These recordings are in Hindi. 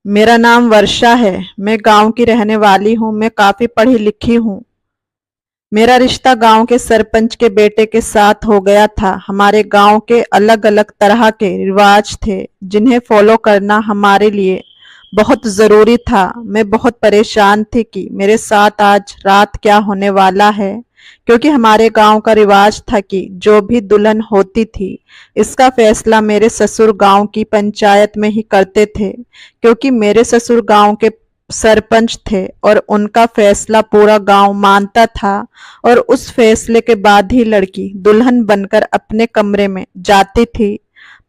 मेरा नाम वर्षा है। मैं गांव की रहने वाली हूँ। मैं काफी पढ़ी लिखी हूँ। मेरा रिश्ता गांव के सरपंच के बेटे के साथ हो गया था। हमारे गांव के अलग अलग तरह के रिवाज थे जिन्हें फॉलो करना हमारे लिए बहुत जरूरी था। मैं बहुत परेशान थी कि मेरे साथ आज रात क्या होने वाला है, क्योंकि हमारे गांव का रिवाज था कि जो भी दुल्हन होती थी इसका फैसला मेरे ससुर गांव की पंचायत में ही करते थे, क्योंकि मेरे ससुर गांव के सरपंच थे और उनका फैसला पूरा गांव मानता था। और उस फैसले के बाद ही लड़की दुल्हन बनकर अपने कमरे में जाती थी।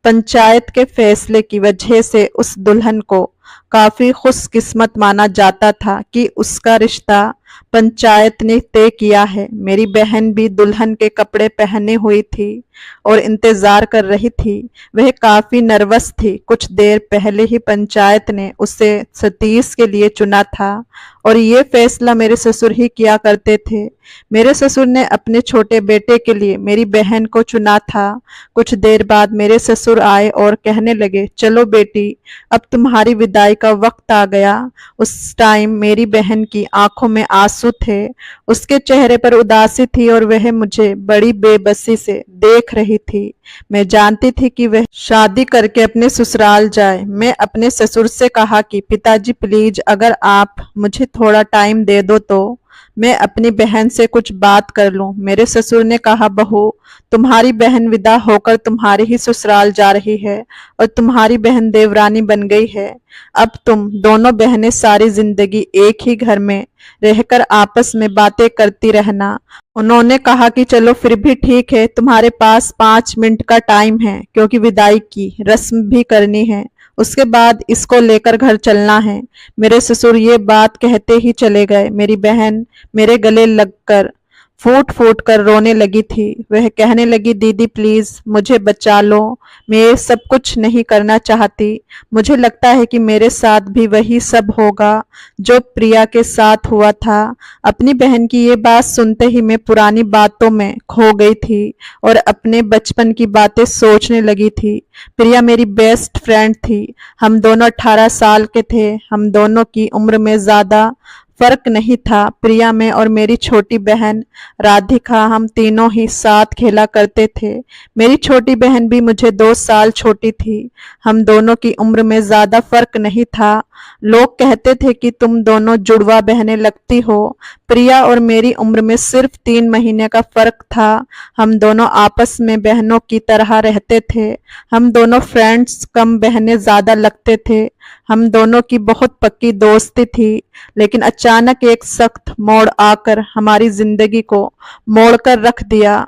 पंचायत के फैसले की वजह से उस दुल्हन को काफी खुशकिस्मत माना जाता था कि उसका रिश्ता पंचायत ने तय किया है। मेरी बहन भी दुल्हन के कपड़े पहने हुई थी और इंतजार कर रही थी। वह काफी नर्वस थी। कुछ देर पहले ही पंचायत ने उसे सतीश के लिए चुना था और ये फैसला मेरे ससुर ही किया करते थे। मेरे ससुर ने अपने छोटे बेटे के लिए मेरी बहन को चुना था। कुछ देर बाद मेरे ससुर आए और कहने लगे, चलो बेटी, अब तुम्हारी विदाई का वक्त आ गया। उस टाइम मेरी बहन की आंखों में आंसू थे। उसके चेहरे पर उदासी थी और वह मुझे बड़ी बेबसी से देख रही थी। मैं जानती थी कि वह शादी करके अपने ससुराल जाए। मैं अपने ससुर से कहा कि पिताजी प्लीज, अगर आप मुझे थोड़ा टाइम दे दो तो मैं अपनी बहन से कुछ बात कर लूं। मेरे ससुर ने कहा, बहू, तुम्हारी बहन विदा होकर तुम्हारे ही ससुराल जा रही है और तुम्हारी बहन देवरानी बन गई है। अब तुम दोनों बहनें सारी जिंदगी एक ही घर में रहकर आपस में बातें करती रहना। उन्होंने कहा कि चलो फिर भी ठीक है, तुम्हारे पास 5 मिनट का टाइम है, क्योंकि विदाई की रस्म भी करनी है। उसके बाद इसको लेकर घर चलना है। मेरे ससुर ये बात कहते ही चले गए। मेरी बहन मेरे गले लगकर फूट फूट कर रोने लगी थी। वह कहने लगी, दीदी प्लीज मुझे बचा लो, मैं ये सब कुछ नहीं करना चाहती। मुझे लगता है कि मेरे साथ भी वही सब होगा जो प्रिया के साथ हुआ था। अपनी बहन की ये बात सुनते ही मैं पुरानी बातों में खो गई थी और अपने बचपन की बातें सोचने लगी थी। प्रिया मेरी बेस्ट फ्रेंड थी। हम दोनों 18 साल के थे। हम दोनों की उम्र में ज्यादा फर्क नहीं था। प्रिया में और मेरी छोटी बहन राधिका, हम तीनों ही साथ खेला करते थे। मेरी छोटी बहन भी मुझे 2 साल छोटी थी। हम दोनों की उम्र में ज्यादा फर्क नहीं था। लोग कहते थे कि तुम दोनों जुड़वा बहनें लगती हो। प्रिया और मेरी उम्र में सिर्फ 3 महीने का फर्क था। हम दोनों आपस में बहनों की तरह रहते थे। हम दोनों फ्रेंड्स कम बहनें ज्यादा लगते थे। हम दोनों की बहुत पक्की दोस्ती थी। लेकिन अचानक एक सख्त मोड़ आकर हमारी जिंदगी को मोड़ कर रख दिया।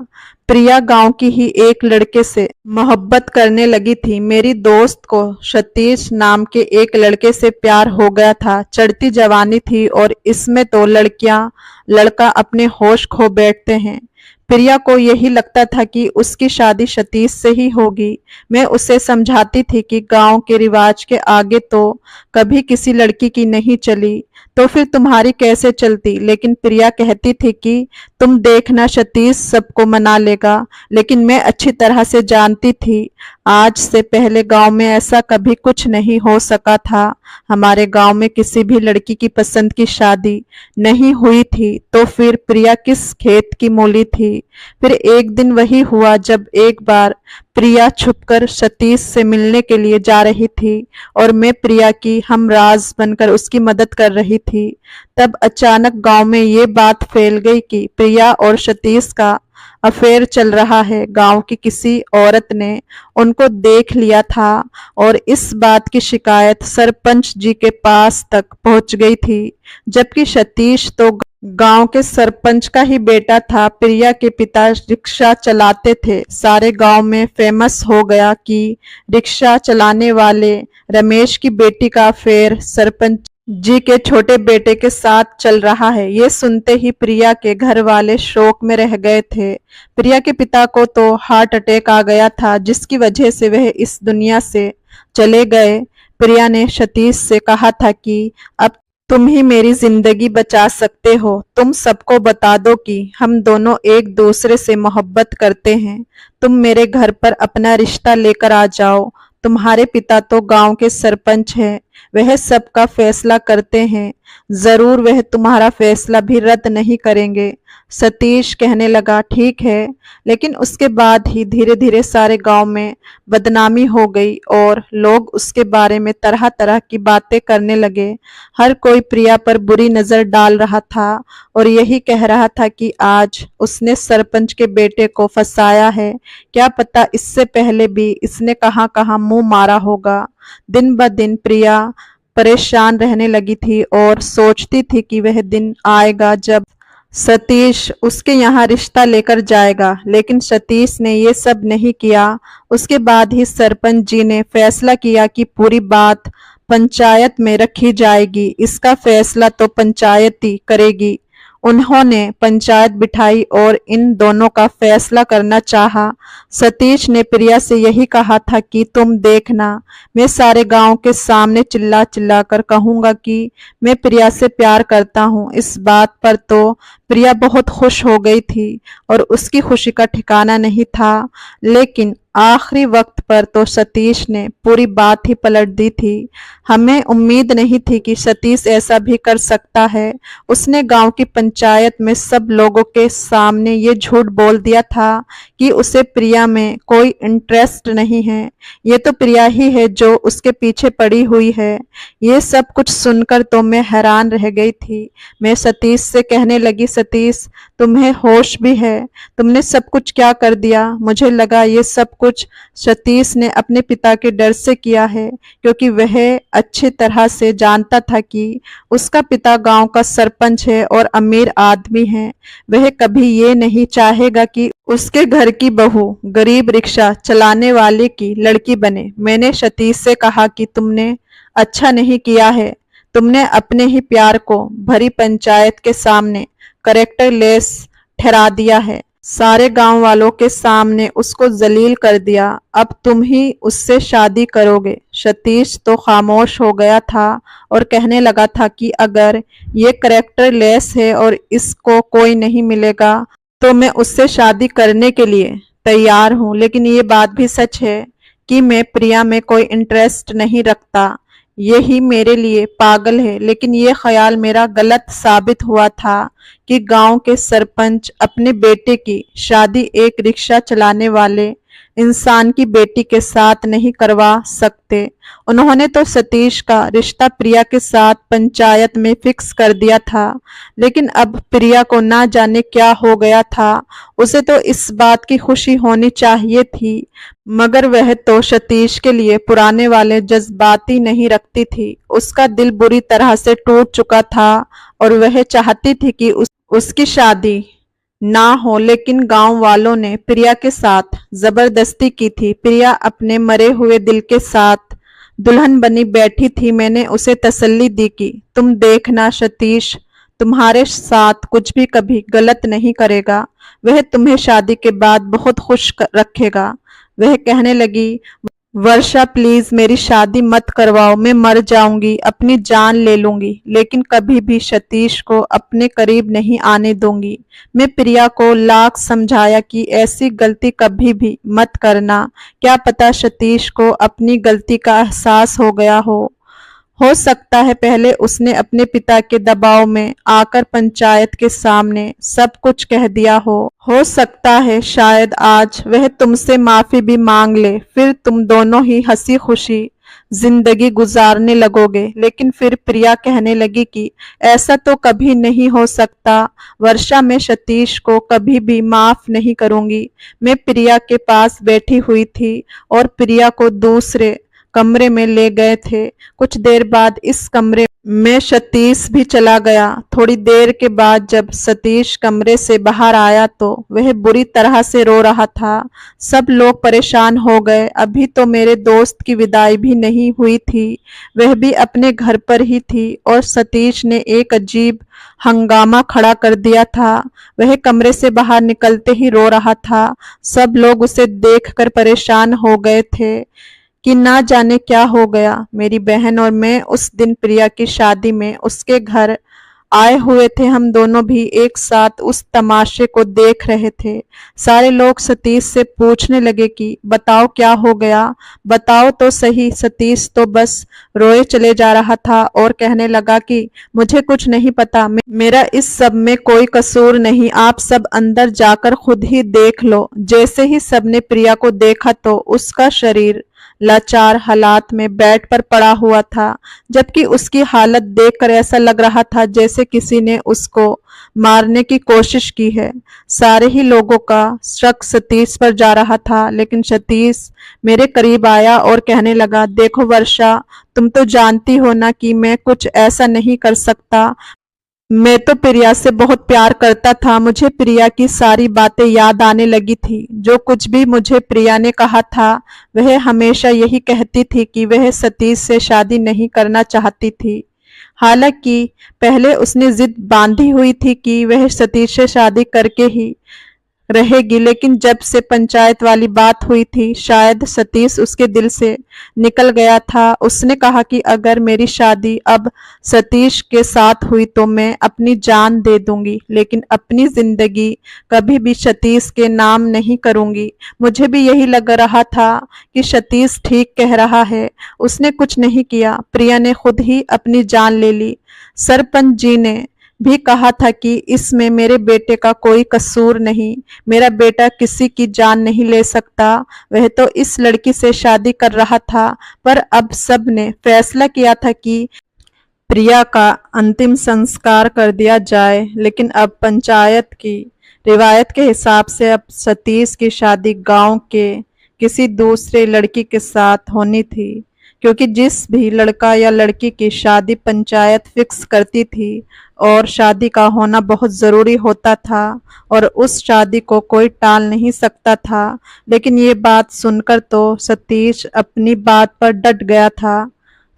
प्रिया गांव की ही एक लड़के से मोहब्बत करने लगी थी। मेरी दोस्त को सतीश नाम के एक लड़के से प्यार हो गया था। चढ़ती जवानी थी और इसमें तो लड़का अपने होश खो बैठते हैं। प्रिया को यही लगता था कि उसकी शादी सतीश से ही होगी। मैं उसे समझाती थी कि गांव के रिवाज के आगे तो कभी किसी लड़की की नहीं चली, तो फिर तुम्हारी कैसे चलती। लेकिन प्रिया कहती थी कि तुम देखना, सतीश सबको मना लेगा। लेकिन मैं अच्छी तरह से जानती थी आज से पहले गांव में ऐसा कभी कुछ नहीं हो सका था। हमारे गांव में किसी भी लड़की की पसंद की शादी नहीं हुई थी, तो फिर प्रिया किस खेत की मूली थी। फिर एक दिन वही हुआ जब एक बार प्रिया छुपकर सतीश से मिलने के लिए जा रही थी और मैं प्रिया की हमराज बनकर उसकी मदद कर रही थी। तब अचानक गांव में ये बात फैल गई कि प्रिया और सतीश का अफेयर चल रहा है। गांव की किसी औरत ने उनको देख लिया था और इस बात की शिकायत सरपंच जी के पास तक पहुंच गई थी। जबकि सतीश तो गांव के सरपंच का ही बेटा था। प्रिया के पिता रिक्शा चलाते थे। सारे गांव में फेमस हो गया कि रिक्शा चलाने वाले रमेश की बेटी का अफेयर सरपंच जी के छोटे बेटे के साथ चल रहा है। ये सुनते ही प्रिया के घर वाले शोक में रह गए थे। प्रिया के पिता को तो हार्ट अटैक आ गया था, जिसकी वजह से वह इस दुनिया से चले गए। प्रिया ने सतीश से कहा था कि अब तुम ही मेरी जिंदगी बचा सकते हो। तुम सबको बता दो कि हम दोनों एक दूसरे से मोहब्बत करते हैं। तुम मेरे घर पर अपना रिश्ता लेकर आ जाओ। तुम्हारे पिता तो गांव के सरपंच हैं। वह सबका फैसला करते हैं, जरूर वह तुम्हारा फैसला भी रद्द नहीं करेंगे। सतीश कहने लगा, ठीक है। लेकिन उसके बाद ही धीरे धीरे सारे गांव में बदनामी हो गई और लोग उसके बारे में तरह तरह की बातें करने लगे। हर कोई प्रिया पर बुरी नजर डाल रहा था और यही कह रहा था कि आज उसने सरपंच के बेटे को फंसाया है। क्या पता इससे पहले भी इसने कहाँ कहाँ मुंह मारा होगा। दिन ब दिन प्रिया परेशान रहने लगी थी और सोचती थी कि वह दिन आएगा जब सतीश उसके यहाँ रिश्ता लेकर जाएगा, लेकिन सतीश ने ये सब नहीं किया। उसके बाद ही सरपंच जी ने फैसला किया कि पूरी बात पंचायत में रखी जाएगी, इसका फैसला तो पंचायत ही करेगी। उन्होंने पंचायत बिठाई और इन दोनों का फैसला करना चाहा। सतीश ने प्रिया से यही कहा था कि तुम देखना, मैं सारे गांव के सामने चिल्ला चिल्ला कर कहूंगा कि मैं प्रिया से प्यार करता हूं। इस बात पर तो प्रिया बहुत खुश हो गई थी और उसकी खुशी का ठिकाना नहीं था, लेकिन आखिरी वक्त पर तो सतीश ने पूरी बात ही पलट दी थी। हमें उम्मीद नहीं थी कि सतीश ऐसा भी कर सकता है। उसने गांव की पंचायत में सब लोगों के सामने ये झूठ बोल दिया था कि उसे प्रिया में कोई इंटरेस्ट नहीं है, ये तो प्रिया ही है जो उसके पीछे पड़ी हुई है। ये सब कुछ सुनकर तो मैं हैरान रह गई थी। मैं सतीश से कहने लगी, सतीश तुम्हें होश भी है, तुमने सब कुछ क्या कर दिया। मुझे लगा ये सब कुछ सतीश ने अपने पिता के डर से किया है, क्योंकि वह अच्छी तरह से जानता था कि उसका पिता गांव का सरपंच है और अमीर आदमी है। वह कभी ये नहीं चाहेगा कि उसके घर की बहू गरीब रिक्शा चलाने वाले की लड़की बने। मैंने सतीश से कहा कि तुमने अच्छा नहीं किया है, तुमने अपने ही प्यार को भरी पंचायत के सामने कैरेक्टरलेस ठहरा दिया है, सारे गांव वालों के सामने उसको जलील कर दिया। अब तुम ही उससे शादी करोगे। सतीश तो खामोश हो गया था और कहने लगा था कि अगर ये कैरेक्टरलेस है और इसको कोई नहीं मिलेगा तो मैं उससे शादी करने के लिए तैयार हूँ। लेकिन ये बात भी सच है कि मैं प्रिया में कोई इंटरेस्ट नहीं रखता, यही मेरे लिए पागल है। लेकिन ये ख्याल मेरा गलत साबित हुआ था कि गांव के सरपंच अपने बेटे की शादी एक रिक्शा चलाने वाले इंसान की बेटी के साथ नहीं करवा सकते। उन्होंने तो सतीश का रिश्ता प्रिया के साथ पंचायत में फिक्स कर दिया था, लेकिन अब प्रिया को ना जाने क्या हो गया था। उसे तो इस बात की खुशी होनी चाहिए थी, मगर वह तो सतीश के लिए पुराने वाले जज्बाती नहीं रखती थी। उसका दिल बुरी तरह से टूट चुका था और वह चाहती थी कि उसकी शादी ना हो, लेकिन गांव वालों ने प्रिया के साथ जबरदस्ती की थी। प्रिया अपने मरे हुए दिल के साथ दुल्हन बनी बैठी थी। मैंने उसे तसल्ली दी कि तुम देखना, सतीश तुम्हारे साथ कुछ भी कभी गलत नहीं करेगा, वह तुम्हें शादी के बाद बहुत खुश रखेगा। वह कहने लगी, वर्षा प्लीज मेरी शादी मत करवाओ, मैं मर जाऊंगी, अपनी जान ले लूंगी, लेकिन कभी भी सतीश को अपने करीब नहीं आने दूंगी। मैं प्रिया को लाख समझाया कि ऐसी गलती कभी भी मत करना, क्या पता सतीश को अपनी गलती का एहसास हो गया हो सकता है पहले उसने अपने पिता के दबाव में आकर पंचायत के सामने सब कुछ कह दिया हो सकता है शायद आज वह तुमसे माफी भी मांग ले, फिर तुम दोनों ही हंसी खुशी जिंदगी गुजारने लगोगे। लेकिन फिर प्रिया कहने लगी कि ऐसा तो कभी नहीं हो सकता, वर्षा मैं सतीश को कभी भी माफ नहीं करूंगी। मैं प्रिया के पास बैठी हुई थी और प्रिया को दूसरे कमरे में ले गए थे। कुछ देर बाद इस कमरे में सतीश भी चला गया। थोड़ी देर के बाद जब सतीश कमरे से बाहर आया तो वह बुरी तरह से रो रहा था। सब लोग परेशान हो गए। अभी तो मेरे दोस्त की विदाई भी नहीं हुई थी, वह भी अपने घर पर ही थी और सतीश ने एक अजीब हंगामा खड़ा कर दिया था। वह कमरे से बाहर निकलते ही रो रहा था। सब लोग उसे देखकर परेशान हो गए थे कि ना जाने क्या हो गया। मेरी बहन और मैं उस दिन प्रिया की शादी में उसके घर आए हुए थे। हम दोनों भी एक साथ उस तमाशे को देख रहे थे। सारे लोग सतीश से पूछने लगे कि बताओ क्या हो गया, बताओ तो सही। सतीश तो बस रोए चले जा रहा था और कहने लगा कि मुझे कुछ नहीं पता, मेरा इस सब में कोई कसूर नहीं, आप सब अंदर जाकर खुद ही देख लो। जैसे ही सबने प्रिया को देखा तो उसका शरीर लाचार हालात में बेड पर पड़ा हुआ था, जबकि उसकी हालत देखकर ऐसा लग रहा था जैसे किसी ने उसको मारने की कोशिश की है। सारे ही लोगों का शक सतीश पर जा रहा था, लेकिन सतीश मेरे करीब आया और कहने लगा, देखो वर्षा, तुम तो जानती हो ना कि मैं कुछ ऐसा नहीं कर सकता। मैं तो प्रिया से बहुत प्यार करता था। मुझे प्रिया की सारी बातें याद आने लगी थी। जो कुछ भी मुझे प्रिया ने कहा था, वह हमेशा यही कहती थी कि वह सतीश से शादी नहीं करना चाहती थी। हालांकि पहले उसने जिद बांधी हुई थी कि वह सतीश से शादी करके ही रहेगी, लेकिन जब से पंचायत वाली बात हुई थी, शायद सतीश उसके दिल से निकल गया था। उसने कहा कि अगर मेरी शादी अब सतीश के साथ हुई तो मैं अपनी जान दे दूंगी, लेकिन अपनी जिंदगी कभी भी सतीश के नाम नहीं करूंगी। मुझे भी यही लग रहा था कि सतीश ठीक कह रहा है। उसने कुछ नहीं किया, प्रिया ने खुद ही अपनी जान ले ली। सरपंच जी ने भी कहा था कि इसमें मेरे बेटे का कोई कसूर नहीं, मेरा बेटा किसी की जान नहीं ले सकता। वह तो इस लड़की से शादी कर रहा था, पर अब सब ने फैसला किया था कि प्रिया का अंतिम संस्कार कर दिया जाए। लेकिन अब पंचायत की रिवायत के हिसाब से अब सतीश की शादी गांव के किसी दूसरे लड़की के साथ होनी थी, क्योंकि जिस भी लड़का या लड़की की शादी पंचायत फिक्स करती थी और शादी का होना बहुत ज़रूरी होता था और उस शादी को कोई टाल नहीं सकता था। लेकिन ये बात सुनकर तो सतीश अपनी बात पर डट गया था।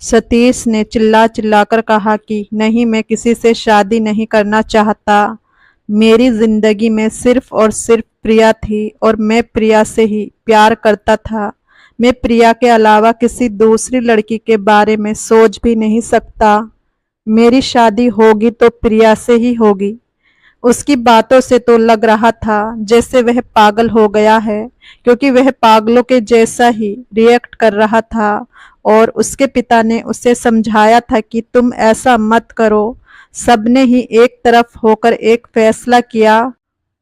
सतीश ने चिल्ला चिल्लाकर कहा कि नहीं, मैं किसी से शादी नहीं करना चाहता। मेरी जिंदगी में सिर्फ और सिर्फ प्रिया थी और मैं प्रिया से ही प्यार करता था। मैं प्रिया के अलावा किसी दूसरी लड़की के बारे में सोच भी नहीं सकता। मेरी शादी होगी तो प्रिया से ही होगी। उसकी बातों से तो लग रहा था जैसे वह पागल हो गया है, क्योंकि वह पागलों के जैसा ही रिएक्ट कर रहा था। और उसके पिता ने उसे समझाया था कि तुम ऐसा मत करो। सबने ही एक तरफ होकर एक फैसला किया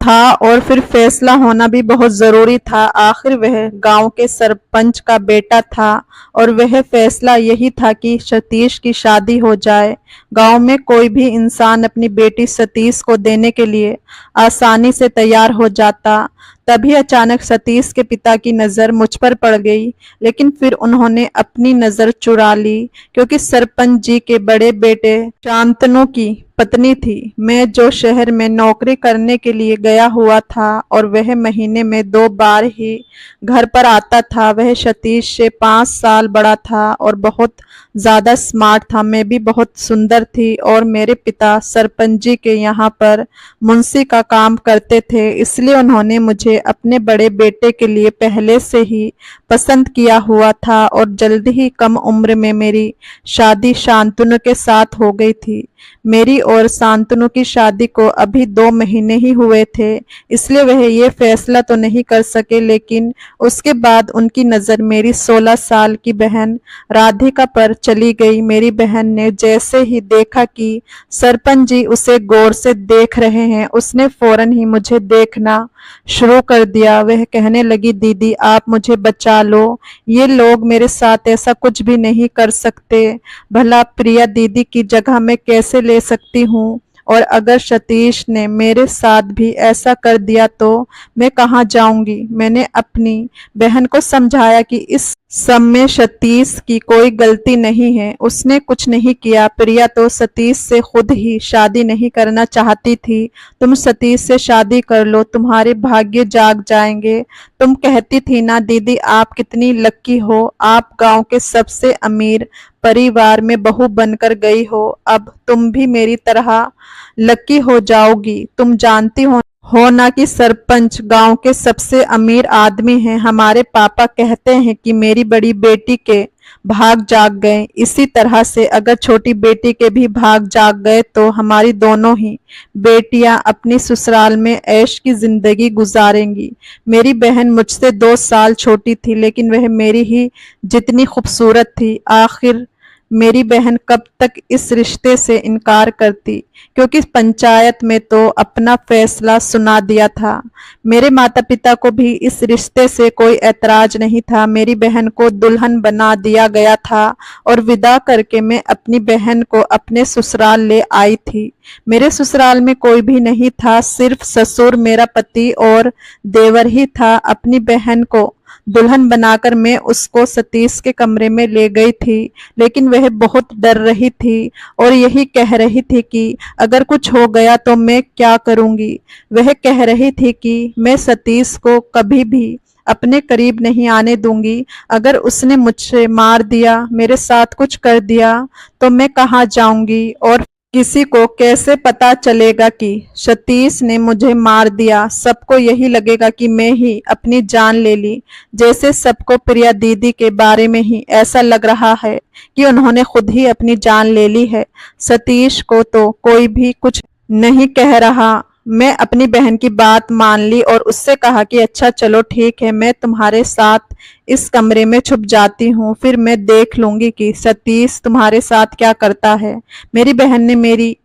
था और फिर फैसला होना भी बहुत जरूरी था। आखिर वह गांव के सरपंच का बेटा था और वह फैसला यही था कि सतीश की शादी हो जाए। गांव में कोई भी इंसान अपनी बेटी सतीश को देने के लिए आसानी से तैयार हो जाता। तभी अचानक सतीश के पिता की नजर मुझ पर पड़ गई, लेकिन फिर उन्होंने अपनी नजर चुरा ली, क्योंकि सरपंच जी के बड़े बेटे शांतनु की पत्नी थी। मैं जो शहर में नौकरी करने के लिए गया हुआ था और वह महीने में 2 बार ही घर पर आता था, वह सतीश से 5 साल बड़ा था और बहुत ज्यादा स्मार्ट था। मैं भी बहुत सुंदर थी और मेरे पिता सरपंच जी के यहाँ पर मुंशी का काम करते थे, इसलिए उन्होंने मुझे अपने बड़े बेटे के लिए पहले से ही पसंद किया हुआ था और जल्दी ही कम उम्र में मेरी शादी शांतनु के साथ हो गई थी। मेरी और शांतनु की शादी को अभी 2 महीने ही हुए थे, इसलिए वह ये फैसला तो नहीं कर सके। लेकिन उसके बाद उनकी नज़र मेरी 16 साल की बहन राधिका पर चली गई। मेरी बहन ने जैसे ही देखा कि सरपंच जी उसे गौर से देख रहे हैं, उसने फौरन ही मुझे देखना शुरू कर दिया। वह कहने लगी, दीदी आप मुझे बचा लो, ये लोग मेरे साथ ऐसा कुछ भी नहीं कर सकते। भला प्रिया दीदी की जगह मैं कैसे ले सकती हूँ, और अगर सतीश ने मेरे साथ भी ऐसा कर दिया तो मैं कहाँ जाऊंगी। मैंने अपनी बहन को समझाया कि इस सब में सतीश की कोई गलती नहीं है, उसने कुछ नहीं किया। प्रिया तो सतीश से खुद ही शादी नहीं करना चाहती थी। तुम सतीश से शादी कर लो, तुम्हारे भाग्य जाग जाएंगे। तुम कहती थी ना दीदी आप कितनी लक्की हो, आप गांव के सबसे अमीर परिवार में बहू बनकर गई हो। अब तुम भी मेरी तरह लक्की हो जाओगी। तुम जानती हो ना कि सरपंच गांव के सबसे अमीर आदमी हैं। हमारे पापा कहते हैं कि मेरी बड़ी बेटी के भाग जाग गए। इसी तरह से अगर छोटी बेटी के भी भाग जाग गए तो हमारी दोनों ही बेटियां अपनी ससुराल में ऐश की जिंदगी गुजारेंगी। मेरी बहन मुझसे 2 साल छोटी थी, लेकिन वह मेरी ही जितनी खूबसूरत थी। आखिर मेरी बहन कब तक इस रिश्ते से इनकार करती, क्योंकि पंचायत में तो अपना फैसला सुना दिया था। मेरे माता पिता को भी इस रिश्ते से कोई ऐतराज नहीं था। मेरी बहन को दुल्हन बना दिया गया था और विदा करके मैं अपनी बहन को अपने ससुराल ले आई थी। मेरे ससुराल में कोई भी नहीं था, सिर्फ ससुर, मेरा पति और देवर ही था। अपनी बहन को दुल्हन बनाकर मैं उसको सतीश के कमरे में ले गई थी, लेकिन वह बहुत डर रही थी और यही कह रही थी कि अगर कुछ हो गया तो मैं क्या करूंगी। वह कह रही थी कि मैं सतीश को कभी भी अपने करीब नहीं आने दूंगी। अगर उसने मुझसे मार दिया, मेरे साथ कुछ कर दिया तो मैं कहाँ जाऊंगी और किसी को कैसे पता चलेगा कि सतीश ने मुझे मार दिया। सबको यही लगेगा कि मैं ही अपनी जान ले ली। जैसे सबको प्रिया दीदी के बारे में ही ऐसा लग रहा है कि उन्होंने खुद ही अपनी जान ले ली है। सतीश को तो कोई भी कुछ नहीं कह रहा। मैं अपनी बहन की बात मान ली और उससे कहा कि अच्छा चलो ठीक है, मैं तुम्हारे साथ इस कमरे में छुप जाती हूँ, फिर मैं देख लूंगी कि सतीश तुम्हारे साथ क्या करता है। मेरी बहन ने मेरी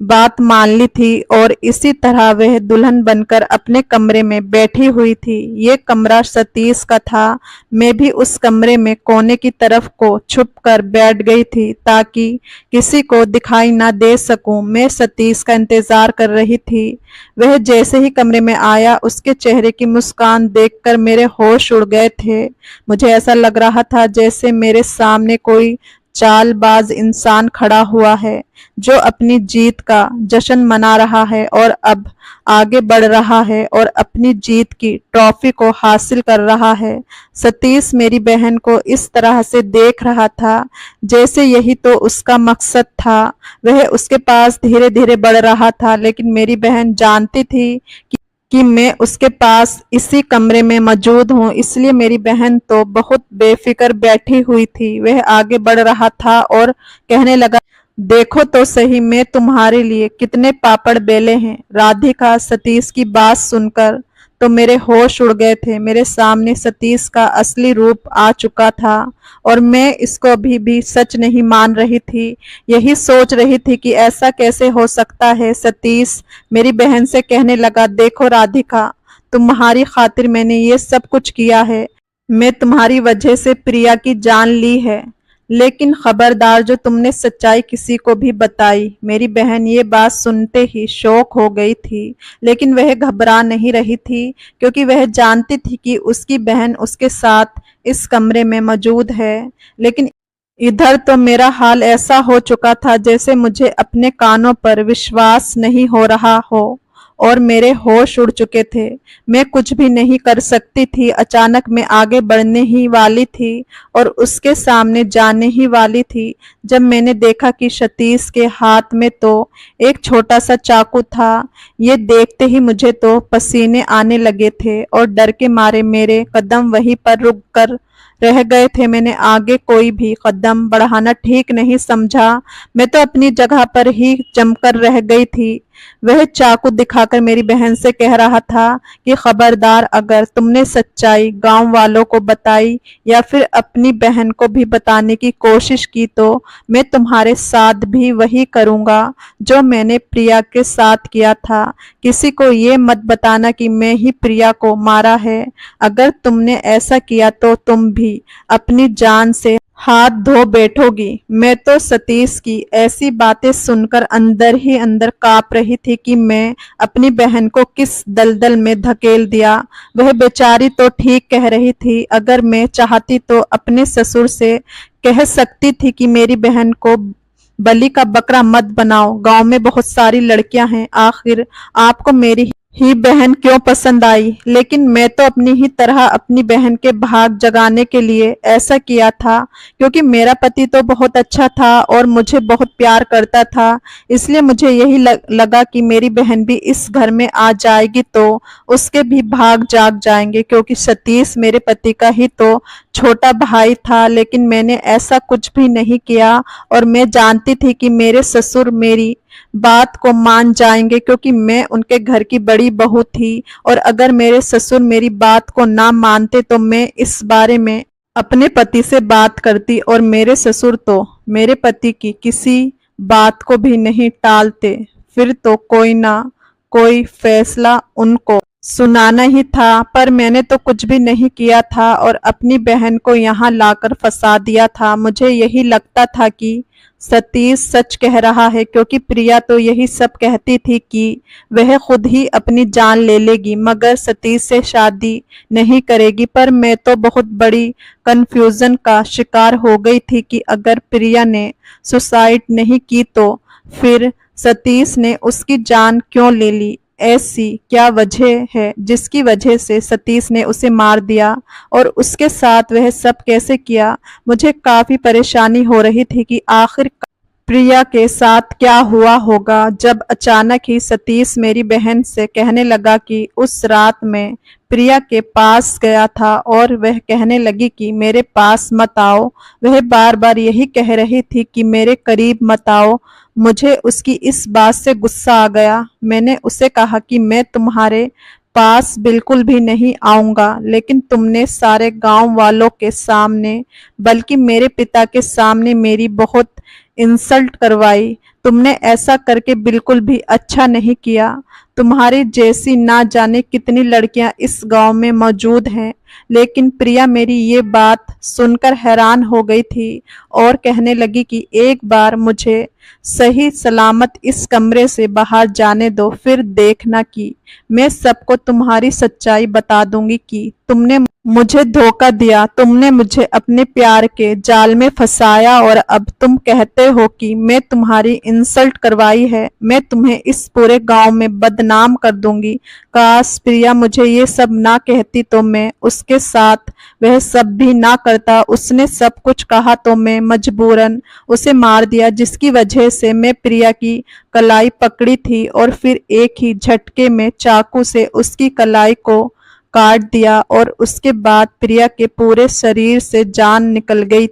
बात मान ली थी और इसी तरह वह दुल्हन बनकर अपने कमरे में बैठी हुई थी। ये कमरा सतीश का था। मैं भी उस कमरे में कोने की तरफ को छुप कर बैठ गई थी ताकि किसी को दिखाई ना दे सकूं। मैं सतीश का इंतजार कर रही थी। वह जैसे ही कमरे में आया, उसके चेहरे की मुस्कान देखकर मेरे होश उड़ गए थे। मुझे ऐसा लग रहा था जैसे मेरे सामने कोई चालबाज इंसान खड़ा हुआ है जो अपनी जीत का जश्न मना रहा है और अब आगे बढ़ रहा है और अपनी जीत की ट्रॉफी को हासिल कर रहा है। सतीश मेरी बहन को इस तरह से देख रहा था जैसे यही तो उसका मकसद था। वह उसके पास धीरे धीरे बढ़ रहा था, लेकिन मेरी बहन जानती थी कि मैं उसके पास इसी कमरे में मौजूद हूँ, इसलिए मेरी बहन तो बहुत बेफिक्र बैठी हुई थी। वह आगे बढ़ रहा था और कहने लगा, देखो तो सही मैं तुम्हारे लिए कितने पापड़ बेले हैं। राधिका, सतीश की बात सुनकर तो मेरे होश उड़ गए थे। मेरे सामने सतीश का असली रूप आ चुका था और मैं इसको अभी भी सच नहीं मान रही थी। यही सोच रही थी कि ऐसा कैसे हो सकता है। सतीश मेरी बहन से कहने लगा, देखो राधिका, तुम्हारी खातिर मैंने ये सब कुछ किया है। मैं तुम्हारी वजह से प्रिया की जान ली है, लेकिन खबरदार जो तुमने सच्चाई किसी को भी बताई। मेरी बहन ये बात सुनते ही शौक हो गई थी, लेकिन वह घबरा नहीं रही थी क्योंकि वह जानती थी कि उसकी बहन उसके साथ इस कमरे में मौजूद है। लेकिन इधर तो मेरा हाल ऐसा हो चुका था जैसे मुझे अपने कानों पर विश्वास नहीं हो रहा हो और मेरे होश उड़ चुके थे। मैं कुछ भी नहीं कर सकती थी। अचानक मैं आगे बढ़ने ही वाली थी और उसके सामने जाने ही वाली थी जब मैंने देखा कि सतीश के हाथ में तो एक छोटा सा चाकू था। ये देखते ही मुझे तो पसीने आने लगे थे और डर के मारे मेरे कदम वहीं पर रुक कर रह गए थे। मैंने आगे कोई भी कदम बढ़ाना ठीक नहीं समझा। मैं तो अपनी जगह पर ही जमकर रह गई थी। वह चाकू दिखाकर मेरी बहन से कह रहा था कि खबरदार, अगर तुमने सच्चाई गांव वालों को बताई या फिर अपनी बहन को भी बताने की कोशिश की तो मैं तुम्हारे साथ भी वही करूंगा जो मैंने प्रिया के साथ किया था। किसी को ये मत बताना कि मैं ही प्रिया को मारा है। अगर तुमने ऐसा किया तो तुम भी अपनी जान से हाथ धो बैठोगी। मैं तो सतीश की ऐसी बातें सुनकर अंदर ही अंदर कांप रही थी कि मैं अपनी बहन को किस दलदल में धकेल दिया। वह बेचारी तो ठीक कह रही थी। अगर मैं चाहती तो अपने ससुर से कह सकती थी कि मेरी बहन को बलि का बकरा मत बनाओ। गांव में बहुत सारी लड़कियां हैं, आखिर आपको मेरी ही बहन क्यों पसंद आई, लेकिन मैं तो अपनी ही तरह अपनी बहन के भाग जगाने के लिए ऐसा किया था, क्योंकि मेरा पति तो बहुत अच्छा था और मुझे बहुत प्यार करता था। इसलिए मुझे यही लगा कि मेरी बहन भी इस घर में आ जाएगी तो उसके भी भाग जाग जाएंगे, क्योंकि सतीश मेरे पति का ही तो छोटा भाई था। लेकिन मैंने ऐसा कुछ भी नहीं किया और मैं जानती थी कि मेरे ससुर मेरी बात को मान जाएंगे, क्योंकि मैं उनके घर की बड़ी बहू थी। और अगर मेरे ससुर मेरी बात को ना मानते तो मैं इस बारे में अपने पति से बात करती, और मेरे ससुर तो मेरे पति की किसी बात को भी नहीं टालते। फिर तो कोई ना कोई फैसला उनको सुनाना ही था। पर मैंने तो कुछ भी नहीं किया था और अपनी बहन को यहाँ लाकर फंसा दिया था। मुझे यही लगता था कि सतीश सच कह रहा है, क्योंकि प्रिया तो यही सब कहती थी कि वह खुद ही अपनी जान ले लेगी मगर सतीश से शादी नहीं करेगी। पर मैं तो बहुत बड़ी कंफ्यूजन का शिकार हो गई थी कि अगर प्रिया ने सुसाइड नहीं की तो फिर सतीश ने उसकी जान क्यों ले ली। ऐसी क्या वजह है जिसकी वजह से सतीश ने उसे मार दिया, और उसके साथ वह सब कैसे किया। मुझे काफी परेशानी हो रही थी कि आखिर प्रिया के साथ क्या हुआ होगा, जब अचानक ही सतीश मेरी बहन से कहने लगा कि उस रात में प्रिया के पास गया था और वह कहने लगी कि मेरे पास मत आओ। वह बार बार यही कह रही थी कि मेरे करीब मत आओ। मुझे उसकी इस बात से गुस्सा आ गया। मैंने उसे कहा कि मैं तुम्हारे पास बिल्कुल भी नहीं आऊंगा, लेकिन तुमने सारे गांव वालों के सामने, बल्कि मेरे पिता के सामने मेरी बहुत इंसल्ट करवाई। तुमने ऐसा करके बिल्कुल भी अच्छा नहीं किया। तुम्हारी जैसी ना जाने कितनी लड़कियां इस गांव में मौजूद हैं। लेकिन प्रिया मेरी ये बात सुनकर हैरान हो गई थी और कहने लगी कि एक बार मुझे सही सलामत इस कमरे से बाहर जाने दो, फिर देखना कि मैं सबको तुम्हारी सच्चाई बता दूंगी कि तुमने मुझे धोखा दिया, तुमने मुझे अपने प्यार के जाल में फंसाया और अब तुम कहते हो कि मैं तुम्हारी इंसल्ट करवाई है। मैं तुम्हें इस पूरे गांव में बदनाम कर दूंगी। काश प्रिया मुझे ये सब ना कहती तो मैं उसके साथ वह सब भी ना करता। उसने सब कुछ कहा तो मैं मजबूरन उसे मार दिया, जिसकी वजह से मैं प्रिया की कलाई पकड़ी थी और फिर एक ही झटके में चाकू से उसकी कलाई को काट दिया और उसके बाद प्रिया के पूरे शरीर से जान निकल गई।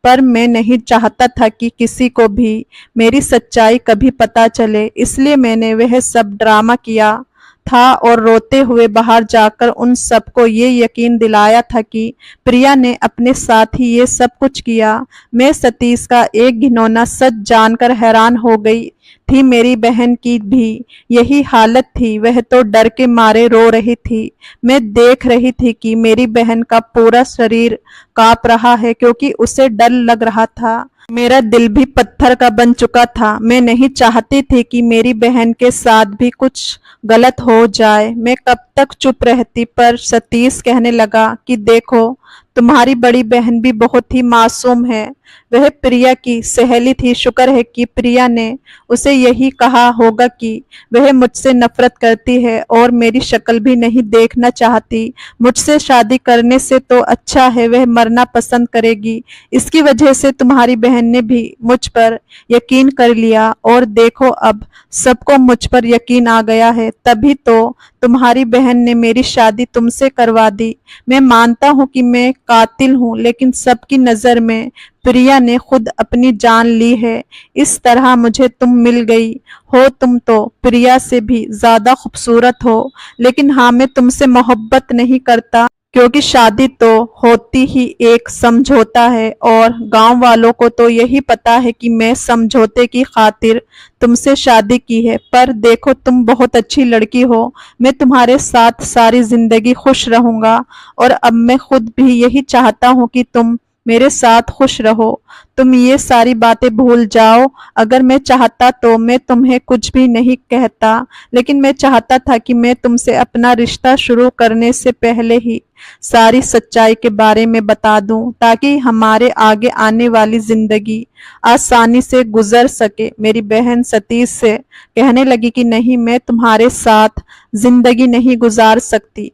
पर मैं नहीं चाहता था कि किसी को भी मेरी सच्चाई कभी पता चले, इसलिए मैंने वह सब ड्रामा किया था और रोते हुए बाहर जाकर उन सबको ये यकीन दिलाया था कि प्रिया ने अपने साथ ही ये सब कुछ किया। मैं सतीश का एक घिनौना सच जानकर हैरान हो गई थी। मेरी बहन की भी यही हालत थी, वह तो डर के मारे रो रही थी। मैं देख रही थी कि मेरी बहन का पूरा शरीर कांप रहा है, क्योंकि उसे डर लग रहा था। मेरा दिल भी पत्थर का बन चुका था। मैं नहीं चाहती थी कि मेरी बहन के साथ भी कुछ गलत हो जाए। मैं कब तक चुप रहती, पर सतीश कहने लगा कि देखो तुम्हारी बड़ी बहन भी बहुत ही मासूम है। वह प्रिया की सहेली थी। शुक्र है कि प्रिया ने उसे यही कहा होगा कि वह मुझसे नफरत करती है और मेरी शक्ल भी नहीं देखना चाहती। मुझसे शादी करने से तो अच्छा है वह मरना पसंद करेगी। इसकी वजह से तुम्हारी बहन ने भी मुझ पर यकीन कर लिया और देखो अब सबको मुझ पर यकीन आ गया है। तभी तो तुम्हारी बहन ने मेरी शादी तुमसे करवा दी। मैं मानता हूँ कि मैं कातिल हूँ, लेकिन सबकी नजर में प्रिया ने खुद अपनी जान ली है। इस तरह मुझे तुम मिल गई हो। तुम तो प्रिया से भी ज्यादा खूबसूरत हो, लेकिन हाँ मैं तुमसे मोहब्बत नहीं करता, क्योंकि शादी तो होती ही एक समझौता है और गांव वालों को तो यही पता है कि मैं समझौते की खातिर तुमसे शादी की है। पर देखो तुम बहुत अच्छी लड़की हो, मैं तुम्हारे साथ सारी जिंदगी खुश रहूंगा और अब मैं खुद भी यही चाहता हूँ कि तुम मेरे साथ खुश रहो। तुम ये सारी बातें भूल जाओ। अगर मैं चाहता तो मैं तुम्हें कुछ भी नहीं कहता, लेकिन मैं चाहता था कि मैं तुमसे अपना रिश्ता शुरू करने से पहले ही सारी सच्चाई के बारे में बता दूं, ताकि हमारे आगे आने वाली जिंदगी आसानी से गुजर सके। मेरी बहन सतीश से कहने लगी कि नहीं, मैं तुम्हारे साथ जिंदगी नहीं गुजार सकती।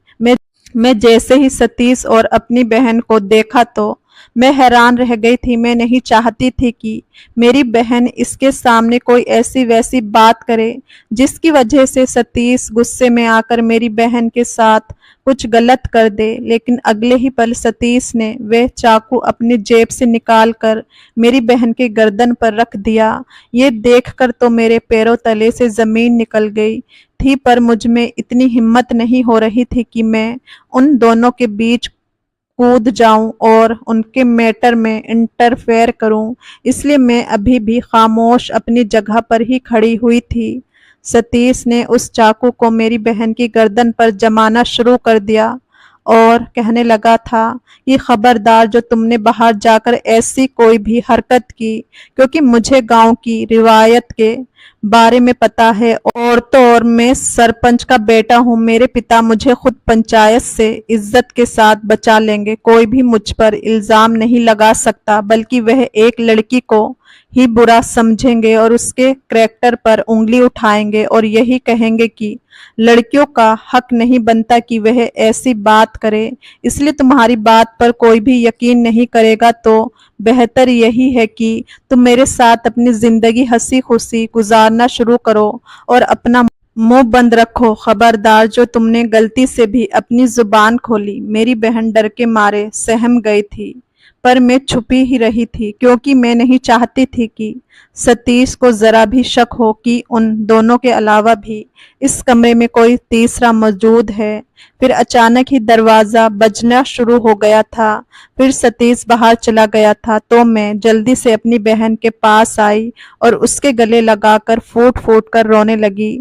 मैं जैसे ही सतीश और अपनी बहन को देखा तो मैं हैरान रह गई थी। मैं नहीं चाहती थी कि मेरी बहन इसके सामने कोई ऐसी वैसी बात करे जिसकी वजह से सतीश गुस्से में आकर मेरी बहन के साथ कुछ गलत कर दे। लेकिन अगले ही पल सतीश ने वह चाकू अपनी जेब से निकाल कर मेरी बहन के गर्दन पर रख दिया। ये देखकर तो मेरे पैरों तले से जमीन निकल गई थी, पर मुझ में इतनी हिम्मत नहीं हो रही थी कि मैं उन दोनों के बीच कूद जाऊं और उनके मैटर में इंटरफेयर करूं। इसलिए मैं अभी भी खामोश अपनी जगह पर ही खड़ी हुई थी। सतीश ने उस चाकू को मेरी बहन की गर्दन पर जमाना शुरू कर दिया और कहने लगा था कि खबरदार, जो तुमने बाहर जाकर ऐसी कोई भी हरकत की, क्योंकि मुझे गांव की रिवायत के बारे में पता है, और तो और मैं सरपंच का बेटा हूँ। मेरे पिता मुझे खुद पंचायत से इज्जत के साथ बचा लेंगे। कोई भी मुझ पर इल्जाम नहीं लगा सकता, बल्कि वह एक लड़की को ही बुरा समझेंगे और उसके करैक्टर पर उंगली उठाएंगे और यही कहेंगे कि लड़कियों का हक नहीं बनता कि वह ऐसी बात करे। इसलिए तुम्हारी बात पर कोई भी यकीन नहीं करेगा, तो बेहतर यही है कि तुम मेरे साथ अपनी जिंदगी हंसी खुशी गुजारना शुरू करो और अपना मुंह बंद रखो। खबरदार, जो तुमने गलती से भी अपनी जुबान खोली। मेरी बहन डर के मारे सहम गई थी, पर मैं छुपी ही रही थी, क्योंकि मैं नहीं चाहती थी कि सतीश को जरा भी शक हो कि उन दोनों के अलावा भी इस कमरे में कोई तीसरा मौजूद है। फिर अचानक ही दरवाजा बजना शुरू हो गया था। फिर सतीश बाहर चला गया था, तो मैं जल्दी से अपनी बहन के पास आई और उसके गले लगाकर फूट फूट कर रोने लगी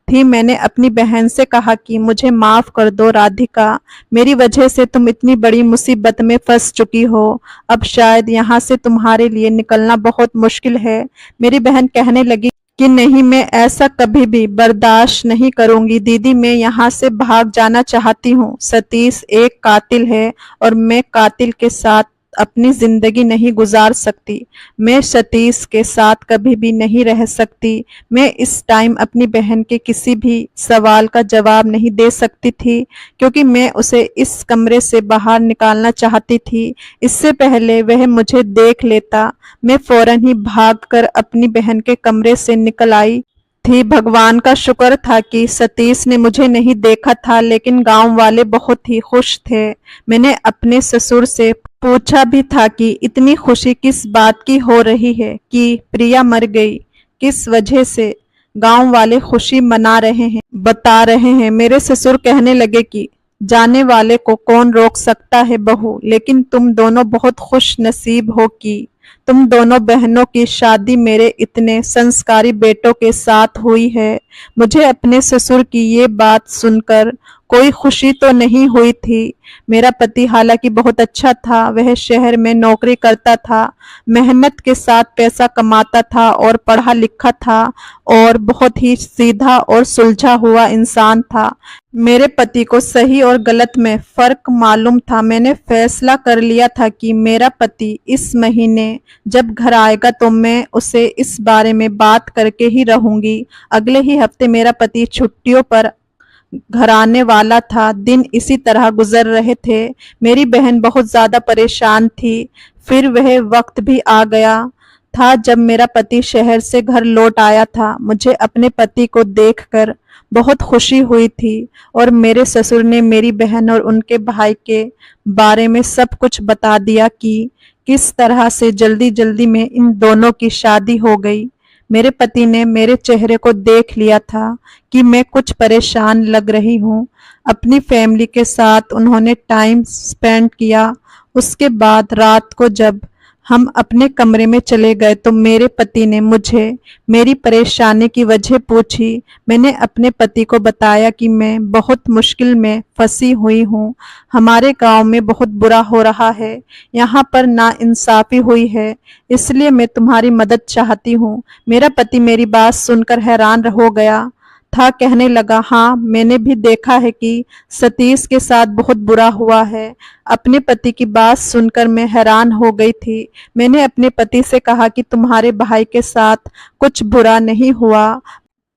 थी। मैंने अपनी बहन से कहा कि मुझे माफ कर दो राधिका, मेरी वजह से तुम इतनी बड़ी मुसीबत में फंस चुकी हो। अब शायद यहाँ से तुम्हारे लिए निकलना बहुत मुश्किल है। मेरी बहन कहने लगी कि नहीं, मैं ऐसा कभी भी बर्दाश्त नहीं करूंगी। दीदी, मैं यहाँ से भाग जाना चाहती हूँ। सतीश एक कातिल है और मैं कातिल के साथ अपनी जिंदगी नहीं गुजार सकती। मैं सतीश के साथ कभी भी नहीं रह सकती। मैं इस टाइम अपनी बहन के किसी भी सवाल का जवाब नहीं दे सकती थी, क्योंकि मैं उसे इस कमरे से बाहर निकालना चाहती थी। इससे पहले वह मुझे देख लेता, मैं फौरन ही भागकर अपनी बहन के कमरे से निकल आई थी। भगवान का शुक्र था कि सतीश ने मुझे नहीं देखा था, लेकिन गांव वाले बहुत ही खुश थे। मैंने अपने ससुर से पूछा भी था कि इतनी खुशी किस बात की हो रही है कि प्रिया मर गई, किस वजह से गांव वाले खुशी मना रहे हैं, बता रहे हैं। मेरे ससुर कहने लगे कि जाने वाले को कौन रोक सकता है बहू, लेकिन तुम दोनों बहुत खुश नसीब हो कि तुम दोनों बहनों की शादी मेरे इतने संस्कारी बेटों के साथ हुई है। मुझे अपने ससुर की ये बात सुनकर कोई खुशी तो नहीं हुई थी। मेरा पति हालांकि बहुत अच्छा था, वह शहर में नौकरी करता था, मेहनत के साथ पैसा कमाता था और पढ़ा लिखा था और बहुत ही सीधा और सुलझा हुआ इंसान था। मेरे पति को सही और गलत में फर्क मालूम था। मैंने फैसला कर लिया था कि मेरा पति इस महीने जब घर आएगा तो मैं उसे इस बारे में बात करके ही रहूंगी। अगले ही हफ्ते मेरा पति छुट्टियों पर घर आने वाला था। दिन इसी तरह गुजर रहे थे। मेरी बहन बहुत ज्यादा परेशान थी। फिर वह वक्त भी आ गया था जब मेरा पति शहर से घर लौट आया था। मुझे अपने पति को देखकर बहुत खुशी हुई थी और मेरे ससुर ने मेरी बहन और उनके भाई के बारे में सब कुछ बता दिया कि किस तरह से जल्दी जल्दी में इन दोनों की शादी हो गई। मेरे पति ने मेरे चेहरे को देख लिया था कि मैं कुछ परेशान लग रही हूँ। अपनी फैमिली के साथ उन्होंने टाइम स्पेंड किया। उसके बाद रात को जब हम अपने कमरे में चले गए तो मेरे पति ने मुझे मेरी परेशानी की वजह पूछी। मैंने अपने पति को बताया कि मैं बहुत मुश्किल में फंसी हुई हूँ। हमारे गांव में बहुत बुरा हो रहा है, यहाँ पर नाइंसाफी हुई है, इसलिए मैं तुम्हारी मदद चाहती हूँ। मेरा पति मेरी बात सुनकर हैरान हो गया था, कहने लगा, हाँ मैंने भी देखा है कि सतीश के साथ बहुत बुरा हुआ है। अपने पति की बात सुनकर मैं हैरान हो गई थी। मैंने अपने पति से कहा कि तुम्हारे भाई के साथ कुछ बुरा नहीं हुआ,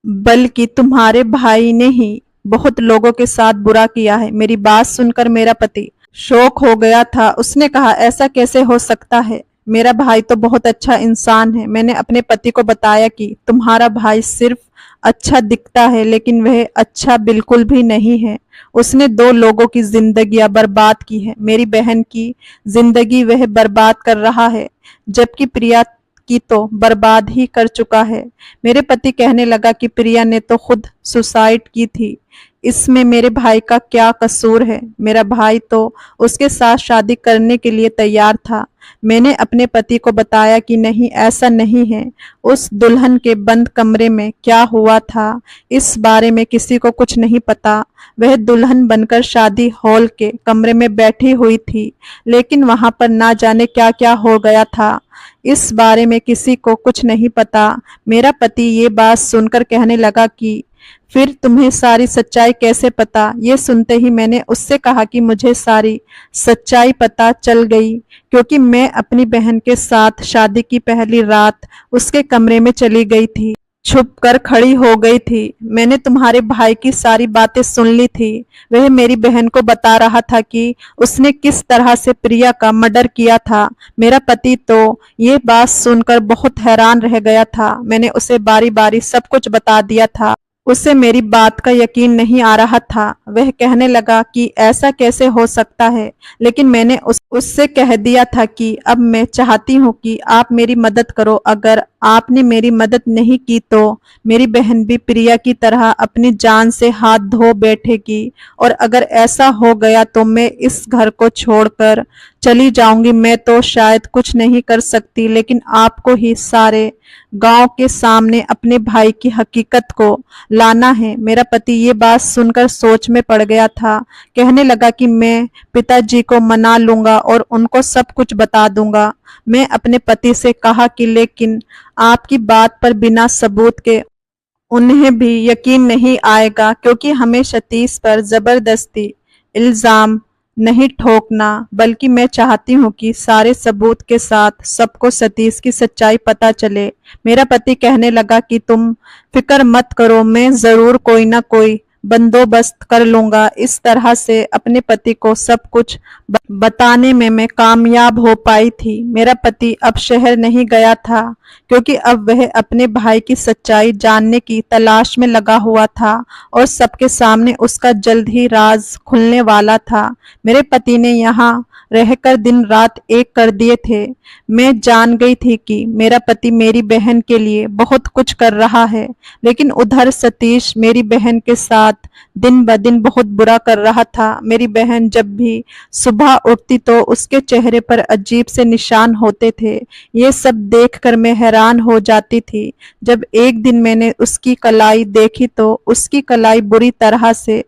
बल्कि तुम्हारे भाई ने ही बहुत लोगों के साथ बुरा किया है। मेरी बात सुनकर मेरा पति शॉक हो गया था। उसने कहा, ऐसा कैसे हो सकता है? मेरा भाई तो बहुत अच्छा इंसान है। मैंने अपने पति को बताया कि तुम्हारा भाई सिर्फ अच्छा दिखता है, लेकिन वह अच्छा बिल्कुल भी नहीं है। उसने 2 लोगों की जिंदगियां बर्बाद की है। मेरी बहन की जिंदगी वह बर्बाद कर रहा है, जबकि प्रिया की तो बर्बाद ही कर चुका है। मेरे पति कहने लगा कि प्रिया ने तो खुद सुसाइड की थी, इसमें मेरे भाई का क्या कसूर है? मेरा भाई तो उसके साथ शादी करने के लिए तैयार था। मैंने अपने पति को बताया कि नहीं, ऐसा नहीं है। उस दुल्हन के बंद कमरे में क्या हुआ था, इस बारे में किसी को कुछ नहीं पता। वह दुल्हन बनकर शादी हॉल के कमरे में बैठी हुई थी, लेकिन वहां पर ना जाने क्या क्या हो गया था, इस बारे में किसी को कुछ नहीं पता। मेरा पति ये बात सुनकर कहने लगा कि फिर तुम्हें सारी सच्चाई कैसे पता? ये सुनते ही मैंने उससे कहा कि मुझे सारी सच्चाई पता चल गई, क्योंकि मैं अपनी बहन के साथ शादी की पहली रात उसके कमरे में चली गई थी, छुप कर खड़ी हो गई थी। मैंने तुम्हारे भाई की सारी बातें सुन ली थी। वह मेरी बहन को बता रहा था कि उसने किस तरह से प्रिया का मर्डर किया था। मेरा पति तो ये बात सुनकर बहुत हैरान रह गया था। मैंने उसे बारी बारी सब कुछ बता दिया था। उसे मेरी बात का यकीन नहीं आ रहा था। वह कहने लगा कि ऐसा कैसे हो सकता है, लेकिन मैंने उससे कह दिया था कि अब मैं चाहती हूँ कि आप मेरी मदद करो। अगर आपने मेरी मदद नहीं की तो मेरी बहन भी प्रिया की तरह अपनी जान से हाथ धो बैठेगी, और अगर ऐसा हो गया तो मैं इस घर को छोड़कर चली जाऊंगी। मैं तो शायद कुछ नहीं कर सकती, लेकिन आपको ही सारे गांव के सामने अपने भाई की हकीकत को लाना है। मेरा पति ये बात सुनकर सोच में पड़ गया था। कहने लगा कि मैं पिताजी को मना लूंगा और उनको सब कुछ बता दूंगा। मैं अपने पति से कहा कि लेकिन आपकी बात पर बिना सबूत के उन्हें भी यकीन नहीं आएगा, क्योंकि हमें सतीश पर जबरदस्ती इल्जाम नहीं ठोकना, बल्कि मैं चाहती हूँ कि सारे सबूत के साथ सबको सतीश की सच्चाई पता चले। मेरा पति कहने लगा कि तुम फिक्र मत करो, मैं जरूर कोई ना कोई बंदोबस्त कर लूंगा। इस तरह से अपने पति को सब कुछ बताने में मैं कामयाब हो पाई थी। मेरा पति अब शहर नहीं गया था, क्योंकि अब वह अपने भाई की सच्चाई जानने की तलाश में लगा हुआ था, और सबके सामने उसका जल्द ही राज खुलने वाला था। मेरे पति ने यहाँ रहकर दिन रात एक कर दिए थे। मैं जान गई थी कि मेरा पति मेरी बहन के लिए बहुत कुछ कर रहा है, लेकिन उधर सतीश मेरी बहन के साथ दिन ब दिन बहुत बुरा कर रहा था। मेरी बहन जब भी सुबह उठती तो उसके चेहरे पर अजीब से निशान होते थे। ये सब देखकर मैं हैरान हो जाती थी। जब एक दिन मैंने उसकी कलाई देखी तो उसकी कलाई बुरी तरह से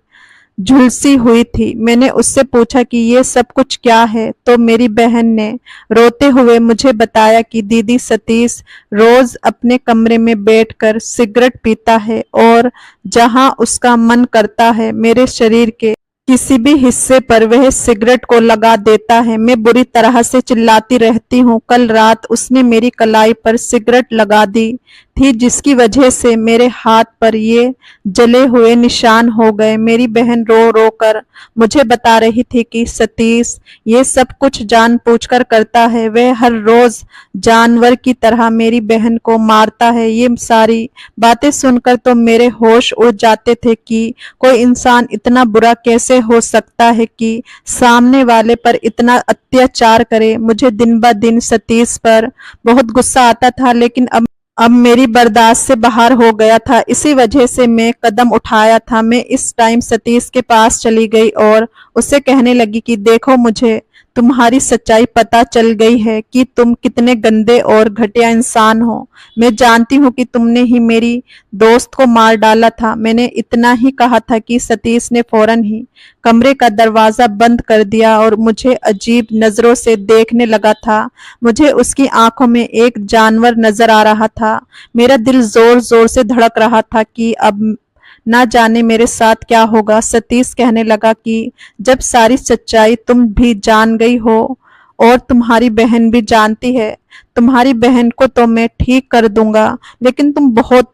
झुलसी हुई थी। मैंने उससे पूछा कि ये सब कुछ क्या है, तो मेरी बहन ने रोते हुए मुझे बताया कि दीदी, सतीश रोज अपने कमरे में बैठकर सिगरेट पीता है, और जहां उसका मन करता है मेरे शरीर के किसी भी हिस्से पर वह सिगरेट को लगा देता है। मैं बुरी तरह से चिल्लाती रहती हूँ। कल रात उसने मेरी कलाई पर सिगरेट लगा दी थी, जिसकी वजह से मेरे हाथ पर ये जले हुए निशान हो गए। मेरी बहन रो रो कर मुझे बता रही थी कि सतीश ये सब कुछ जानबूझकर करता है। वह हर रोज जानवर की तरह मेरी बहन को मारता है। ये सारी बातें सुनकर तो मेरे होश उड़ जाते थे कि कोई इंसान इतना बुरा कैसे हो सकता है कि सामने वाले पर इतना अत्याचार करे। मुझे दिन ब दिन सतीश पर बहुत गुस्सा आता था, लेकिन अब मेरी बर्दाश्त से बाहर हो गया था। इसी वजह से मैं कदम उठाया था। मैं इस टाइम सतीश के पास चली गई और उससे कहने लगी कि देखो, मुझे तुम्हारी सच्चाई पता चल गई है कि तुम कितने गंदे और घटिया इंसान हो। मैं जानती हूँ कि तुमने ही मेरी दोस्त को मार डाला था। मैंने इतना ही कहा था कि सतीश ने फौरन ही कमरे का दरवाजा बंद कर दिया और मुझे अजीब नजरों से देखने लगा था। मुझे उसकी आंखों में एक जानवर नजर आ रहा था। मेरा दिल जोर जोर से धड़क रहा था कि अब ना जाने मेरे साथ क्या होगा। सतीश कहने लगा कि जब सारी सच्चाई तुम भी जान गई हो और तुम्हारी बहन भी जानती है, तुम्हारी बहन को तो मैं ठीक कर दूंगा, लेकिन तुम बहुत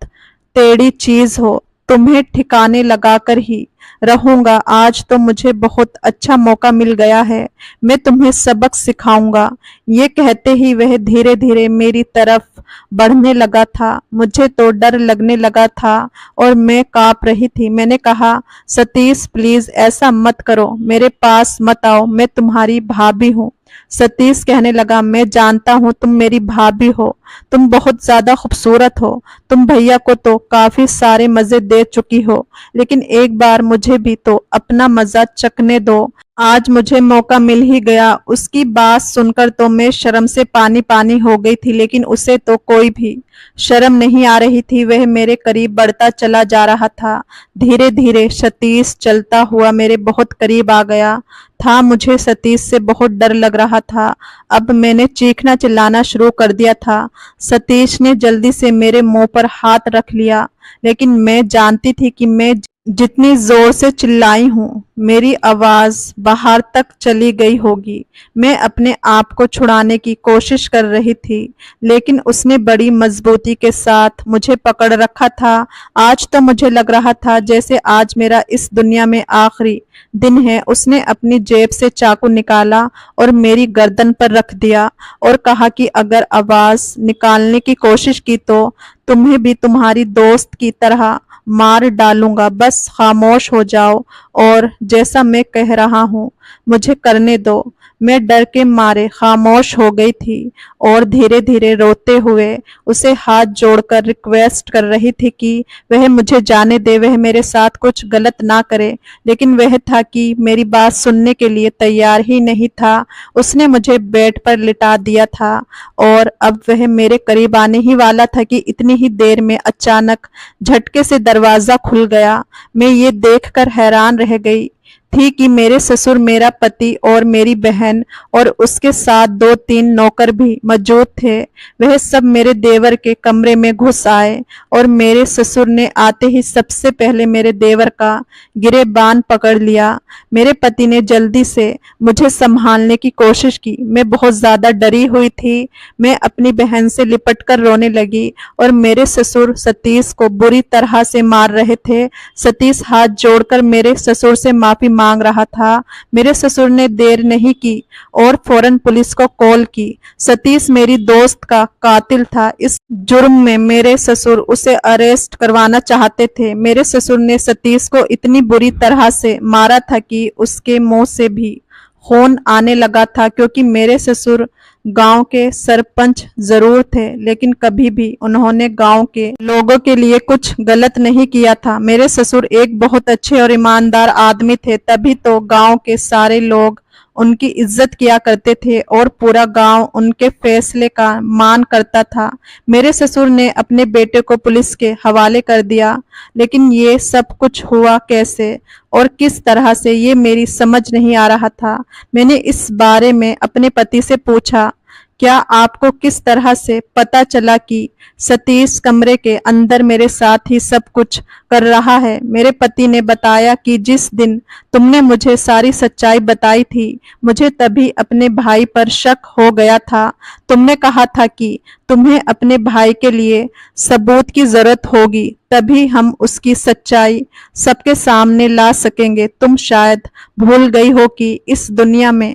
टेढ़ी चीज हो, तुम्हें ठिकाने लगाकर ही रहूंगा। आज तो मुझे बहुत अच्छा मौका मिल गया है, मैं तुम्हें सबक सिखाऊंगा। ये कहते ही वह धीरे धीरे मेरी तरफ बढ़ने लगा था। मुझे तो डर लगने लगा था और मैं कांप रही थी। मैंने कहा, सतीश प्लीज ऐसा मत करो, मेरे पास मत आओ, मैं तुम्हारी भाभी हूँ। सतीश कहने लगा, मैं जानता हूँ तुम मेरी भाभी हो, तुम बहुत ज्यादा खूबसूरत हो, तुम भैया को तो काफी सारे मजे दे चुकी हो, लेकिन एक बार मुझे भी तो अपना मजा चखने दो। आज मुझे मौका मिल ही गया। उसकी बात सुनकर तो मैं शर्म से पानी पानी हो गई थी, लेकिन उसे तो कोई भी शर्म नहीं आ रही थी। वह मेरे करीब बढ़ता चला जा रहा था। धीरे धीरे सतीश चलता हुआ मेरे बहुत करीब आ गया था। मुझे सतीश से बहुत डर लग रहा था। अब मैंने चीखना चिल्लाना शुरू कर दिया था। सतीश ने जल्दी से मेरे मुंह पर हाथ रख लिया, लेकिन मैं जानती थी कि मैं जितनी जोर से चिल्लाई हूँ, मेरी आवाज बाहर तक चली गई होगी। मैं अपने आप को छुड़ाने की कोशिश कर रही थी, लेकिन उसने बड़ी मजबूती के साथ मुझे पकड़ रखा था। आज तो मुझे लग रहा था जैसे आज मेरा इस दुनिया में आखिरी दिन है। उसने अपनी जेब से चाकू निकाला और मेरी गर्दन पर रख दिया और कहा कि अगर आवाज निकालने की कोशिश की तो तुम्हें भी तुम्हारी दोस्त की तरह मार डालूंगा। बस खामोश हो जाओ और जैसा मैं कह रहा हूँ मुझे करने दो। मैं डर के मारे खामोश हो गई थी और धीरे धीरे रोते हुए उसे हाथ जोड़कर रिक्वेस्ट कर रही थी कि वह मुझे जाने दे, वह मेरे साथ कुछ गलत ना करे, लेकिन वह था कि मेरी बात सुनने के लिए तैयार ही नहीं था। उसने मुझे बेड पर लिटा दिया था और अब वह मेरे करीब आने ही वाला था कि इतनी ही देर में अचानक झटके से दरवाजा खुल गया। मैं ये देखकर हैरान रह गई थी कि मेरे ससुर, मेरा पति और मेरी बहन और उसके साथ 2-3 नौकर भी मौजूद थे। वह सब मेरे देवर के कमरे में घुस आए और मेरे ससुर ने आते ही सबसे पहले मेरे देवर का गिरेबान पकड़ लिया। मेरे पति ने जल्दी से मुझे संभालने की कोशिश की। मैं बहुत ज्यादा डरी हुई थी। मैं अपनी बहन से लिपटकर रोने लगी और मेरे ससुर सतीश को बुरी तरह से मार रहे थे। सतीश हाथ जोड़कर मेरे ससुर से माफी मांग रहा था। मेरे ससुर ने देर नहीं की और फौरन पुलिस को कॉल की। सतीश मेरी दोस्त का कातिल था। इस जुर्म में मेरे ससुर उसे अरेस्ट करवाना चाहते थे। मेरे ससुर ने सतीश को इतनी बुरी तरह से मारा था कि उसके मुंह से भी खून आने लगा था, क्योंकि मेरे ससुर गांव के सरपंच जरूर थे, लेकिन कभी भी उन्होंने गांव के लोगों के लिए कुछ गलत नहीं किया था। मेरे ससुर एक बहुत अच्छे और ईमानदार आदमी थे, तभी तो गांव के सारे लोग उनकी इज्जत किया करते थे और पूरा गांव उनके फैसले का मान करता था। मेरे ससुर ने अपने बेटे को पुलिस के हवाले कर दिया, लेकिन ये सब कुछ हुआ कैसे और किस तरह से, ये मेरी समझ नहीं आ रहा था। मैंने इस बारे में अपने पति से पूछा, क्या आपको किस तरह से पता चला कि सतीश कमरे के अंदर मेरे साथ ही सब कुछ कर रहा है? मेरे पति ने बताया कि जिस दिन तुमने मुझे सारी सच्चाई बताई थी, मुझे तभी अपने भाई पर शक हो गया था। तुमने कहा था कि तुम्हें अपने भाई के लिए सबूत की जरूरत होगी, तभी हम उसकी सच्चाई सबके सामने ला सकेंगे। तुम शायद भूल गई हो कि इस दुनिया में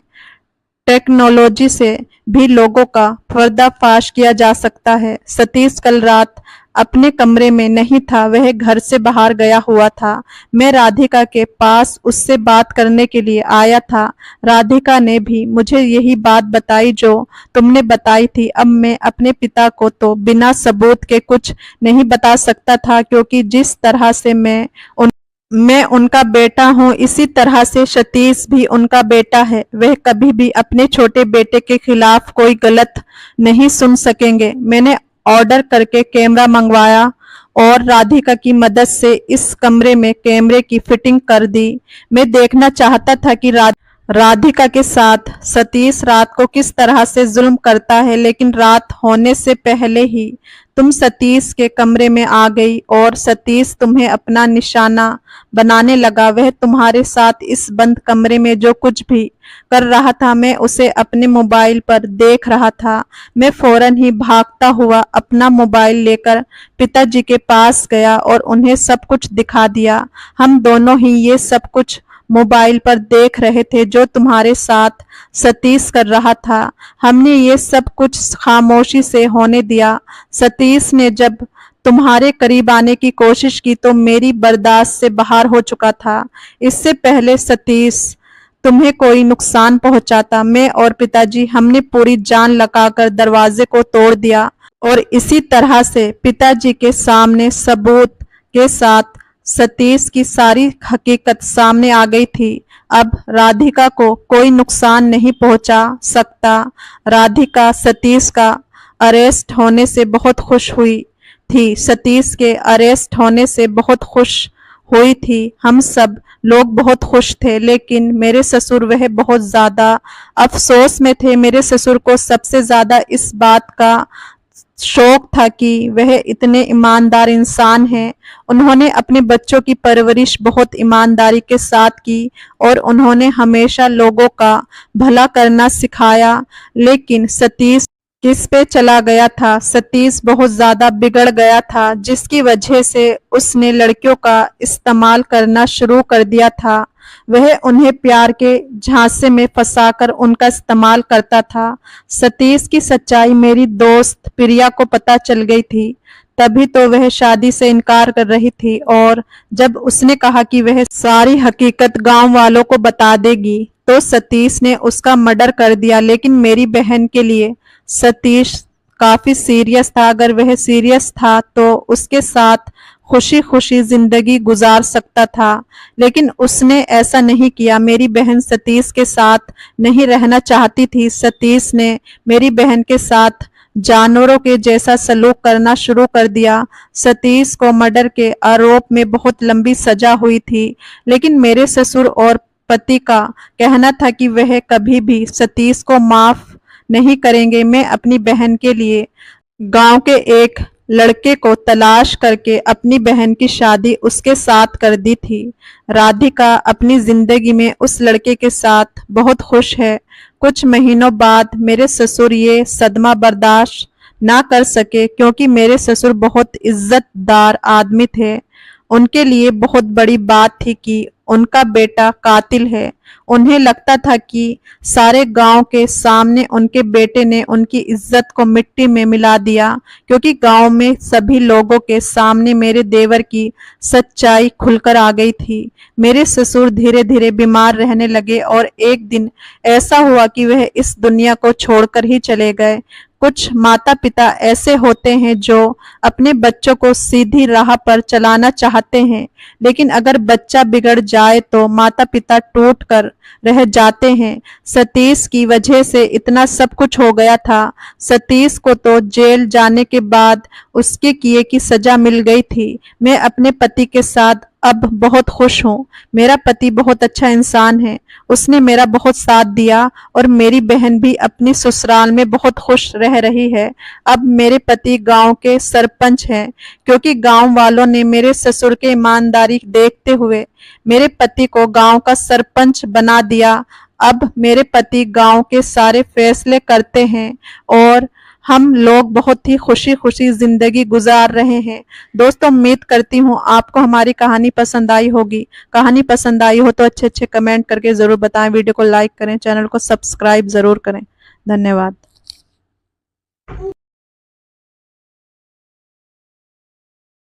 टेक्नोलॉजी से भी लोगों का पर्दाफाश किया जा सकता है। सतीश कल रात अपने कमरे में नहीं था, वह घर से बाहर गया हुआ था। मैं राधिका के पास उससे बात करने के लिए आया था। राधिका ने भी मुझे यही बात बताई जो तुमने बताई थी। अब मैं अपने पिता को तो बिना सबूत के कुछ नहीं बता सकता था, क्योंकि जिस तरह से मैं उन मैं उनका बेटा हूँ, इसी तरह से सतीश भी उनका बेटा है। वह कभी भी अपने छोटे बेटे के खिलाफ कोई गलत नहीं सुन सकेंगे। मैंने ऑर्डर करके कैमरा मंगवाया और राधिका की मदद से इस कमरे में कैमरे की फिटिंग कर दी। मैं देखना चाहता था कि राधिका के साथ सतीश रात को किस तरह से जुल्म करता है, लेकिन रात होने से पहले ही तुम सतीश के कमरे में आ गई और सतीश तुम्हें अपना निशाना बनाने लगा। वह तुम्हारे साथ इस बंद कमरे में जो कुछ भी कर रहा था, मैं उसे अपने मोबाइल पर देख रहा था। मैं फौरन ही भागता हुआ अपना मोबाइल लेकर पिताजी के पास गया और उन्हें सब कुछ दिखा दिया। हम दोनों ही ये सब कुछ मोबाइल पर देख रहे थे जो तुम्हारे साथ सतीश कर रहा था। हमने ये सब कुछ खामोशी से होने दिया। सतीश ने जब तुम्हारे करीब आने की कोशिश की तो मेरी बर्दाश्त से बाहर हो चुका था। इससे पहले सतीश तुम्हें कोई नुकसान पहुंचाता, मैं और पिताजी हमने पूरी जान लगाकर दरवाजे को तोड़ दिया और इसी तरह से पिताजी के सामने सबूत के साथ सतीश की सारी हकीकत सामने आ गई थी। अब राधिका को कोई नुकसान नहीं पहुंचा सकता। राधिका सतीश का अरेस्ट होने से बहुत खुश हुई थी। सतीश के अरेस्ट होने से बहुत खुश हुई थी। हम सब लोग बहुत खुश थे, लेकिन मेरे ससुर वह बहुत ज्यादा अफसोस में थे। मेरे ससुर को सबसे ज्यादा इस बात का शौक था कि वह इतने ईमानदार इंसान हैं। उन्होंने अपने बच्चों की परवरिश बहुत ईमानदारी के साथ की और उन्होंने हमेशा लोगों का भला करना सिखाया। लेकिन सतीश किस पे चला गया था? सतीश बहुत ज्यादा बिगड़ गया था, जिसकी वजह से उसने लड़कियों का इस्तेमाल करना शुरू कर दिया था। वह उन्हें प्यार के झांसे में फंसाकर उनका इस्तेमाल करता था। सतीश की सच्चाई मेरी दोस्त प्रिया को पता चल गई थी, तभी तो वह शादी से इनकार कर रही थी और जब उसने कहा कि वह सारी हकीकत गांव वालों को बता देगी तो सतीश ने उसका मर्डर कर दिया। लेकिन मेरी बहन के लिए सतीश काफी सीरियस था। अगर वह सीरियस था तो उसके साथ खुशी खुशी जिंदगी गुजार सकता था, लेकिन उसने ऐसा नहीं किया। मेरी बहन सतीश के साथ नहीं रहना चाहती थी। सतीश ने मेरी बहन के साथ जानवरों के जैसा सलूक करना शुरू कर दिया। सतीश को मर्डर के आरोप में बहुत लंबी सजा हुई थी, लेकिन मेरे ससुर और पति का कहना था कि वह कभी भी सतीश को माफ नहीं करेंगे। मैं अपनी बहन के लिए गांव के एक लड़के को तलाश करके अपनी बहन की शादी उसके साथ कर दी थी। राधिका अपनी जिंदगी में उस लड़के के साथ बहुत खुश है। कुछ महीनों बाद मेरे ससुर ये सदमा बर्दाश्त ना कर सके, क्योंकि मेरे ससुर बहुत इज्जतदार आदमी थे। उनके लिए बहुत बड़ी बात थी कि उनका बेटा कातिल है। उन्हें लगता था कि सारे गांव के सामने उनके बेटे ने उनकी इज्जत को मिट्टी में मिला दिया, क्योंकि गांव में सभी लोगों के सामने मेरे देवर की सच्चाई खुलकर आ गई थी। मेरे ससुर धीरे धीरे बीमार रहने लगे और एक दिन ऐसा हुआ कि वह इस दुनिया को छोड़कर ही चले गए। कुछ माता पिता ऐसे होते हैं जो अपने बच्चों को सीधी राह पर चलाना चाहते हैं, लेकिन अगर बच्चा बिगड़ जाए तो माता पिता टूट कर रह जाते हैं। सतीश की वजह से इतना सब कुछ हो गया था। सतीश को तो जेल जाने के बाद उसके किए की सजा मिल गई थी। मैं अपने पति के साथ अब बहुत खुश हूँ। मेरा पति बहुत अच्छा इंसान है। उसने मेरा बहुत साथ दिया और मेरी बहन भी अपनी ससुराल में बहुत खुश रह रही है। अब मेरे पति गांव के सरपंच हैं, क्योंकि गांव वालों ने मेरे ससुर के ईमानदारी देखते हुए मेरे पति को गांव का सरपंच बना दिया। अब मेरे पति गांव के सारे फैसले करते हैं और हम लोग बहुत ही खुशी खुशी जिंदगी गुजार रहे हैं। दोस्तों, उम्मीद करती हूँ आपको हमारी कहानी पसंद आई होगी। कहानी पसंद आई हो तो अच्छे अच्छे कमेंट करके जरूर बताएं। वीडियो को लाइक करें, चैनल को सब्सक्राइब जरूर करें। धन्यवाद।